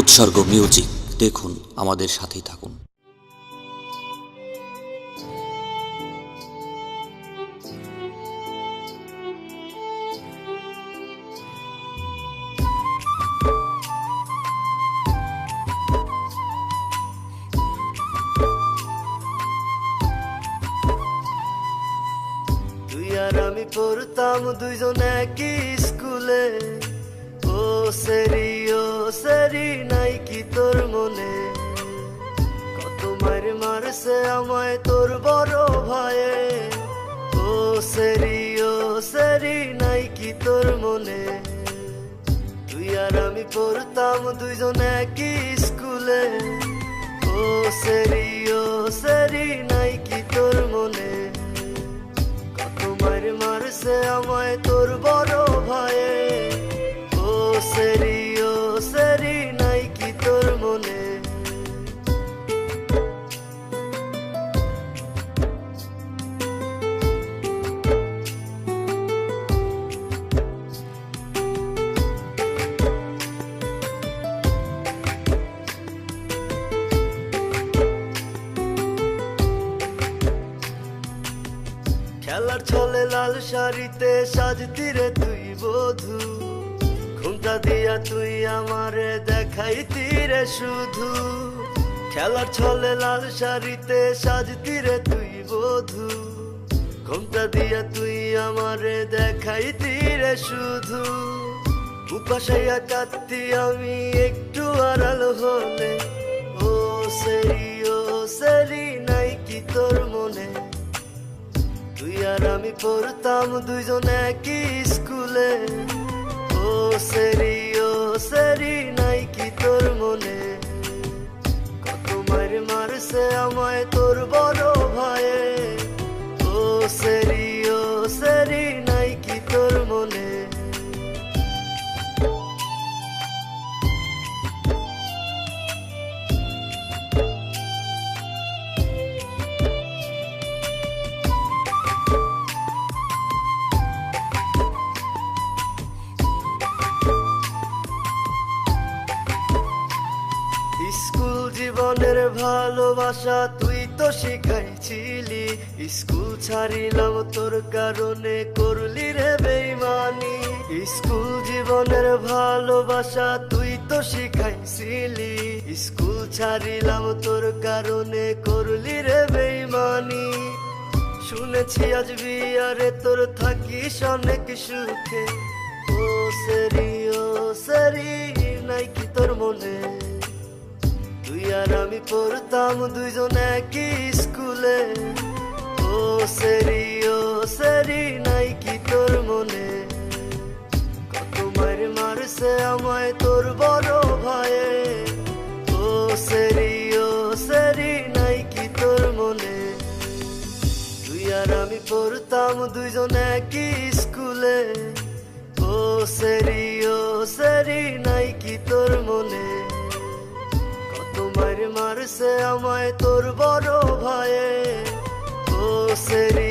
উৎসর্গ মিউজিক দেখুন, আমাদের সাথেই থাকুন। তুই আর আমি পড়তাম দুইজন একই স্কুলে, ও সেরি নাই কি তোর মনে? কত মার মারছে আমায় তোর বড় ভাইয়ে, ও সেরি নাই কি তোর মনে? তুই আর আমি পড়তাম দুইজন একই স্কুলে, ও সেরি নাই কি তোর মনে? কত মার মারছে আমায় তোর বড় ভাইয়ে, ও সেরি নাই কি তোর মনে? খেলার ছলে লাল শাড়িতে সাজতি রে তুই বধূ, ঘুমটা দিয়া তুই আমারে দেখাইতি রে শুধু। খেলার ছলে লাল শাড়িতে সাজতি রে তুই বধূ, ঘুমটা দিয়া তুই আমারে দেখাইতি রে শুধু। উপাসাইয়া কাঁদতি আমি একটু আড়াল হলে, ও সেরি নাই কি তোর মনে? তুই আর আমি পড়তাম দুইজন একই স্কুলে, ও সেরি নাই কি তোর মনে? কত মার মারছে আমায় তোর বড় ভাইয়ে, ও সেরি নাই কি তোর মনে? স্কুল জীবনের ভালোবাসা তুই তো শিখাইছিলি, স্কুল ছাড়িলাম তোর কারণে করলি রে বেইমানি। স্কুল জীবনের ভালোবাসা তুই তো শিখাইছিলি, স্কুল ছাড়িলাম তোর কারণে করলি রে বেইমানি। শুনেছি আজ বিয়ারে তোর থাকিস অনেক সুখে, ও সেরি নাই কি তোর মনে? তুই আর আমি পড়তাম দুইজন একই স্কুলে, ও সেরি নাই কি তোর মনে? কত মার মারছে আমায় তোর বড় ভাইয়ে, ও সেরি নাই কি তোর মনে? তুই আর আমি পড়তাম দুইজন একই স্কুলে, ও সেরি নাই কি তোর মনে? মার মারছে আমায় তোর বড় ভাইয়ে, ও সেরি